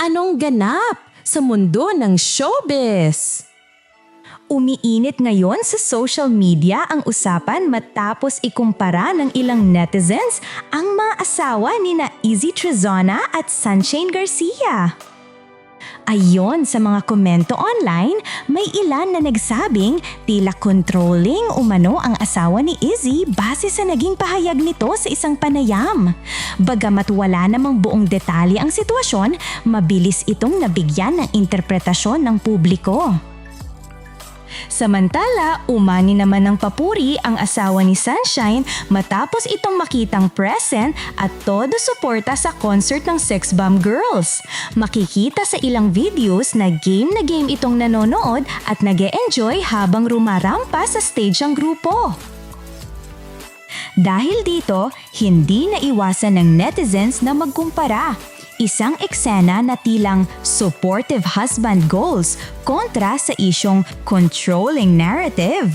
Anong ganap sa mundo ng showbiz? Umiinit ngayon sa social media ang usapan matapos ikumpara ng ilang netizens ang mga asawa nina Izzy Trizona at Sunshine Garcia. Ayon sa mga komento online, may ilan na nagsabing tila controlling umano ang asawa ni Izzy base sa naging pahayag nito sa isang panayam. Bagamat wala namang buong detalye ang sitwasyon, mabilis itong nabigyan ng interpretasyon ng publiko. Samantala, umani naman ng papuri ang asawa ni Sunshine matapos itong makitang present at todo suporta sa concert ng Sex Bomb Girls. Makikita sa ilang videos na game itong nanonood at nag-e-enjoy habang rumarampa sa stage ang grupo. Dahil dito, hindi naiwasan ng netizens na magkumpara. Isang eksena na tilang supportive husband goals kontra sa isyong controlling narrative.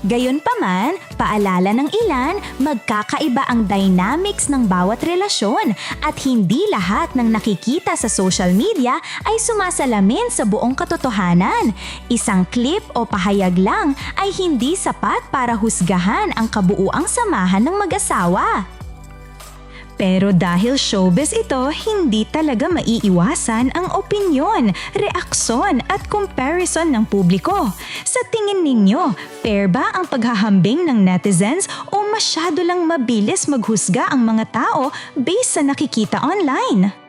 Gayunpaman, paalala ng ilan, magkakaiba ang dynamics ng bawat relasyon at hindi lahat ng nakikita sa social media ay sumasalamin sa buong katotohanan. Isang clip o pahayag lang ay hindi sapat para husgahan ang kabuuang samahan ng mag-asawa. Pero dahil showbiz ito, hindi talaga maiiwasan ang opinyon, reaksyon at comparison ng publiko. Sa tingin ninyo, fair ba ang paghahambing ng netizens o masyado lang mabilis maghusga ang mga tao based sa nakikita online?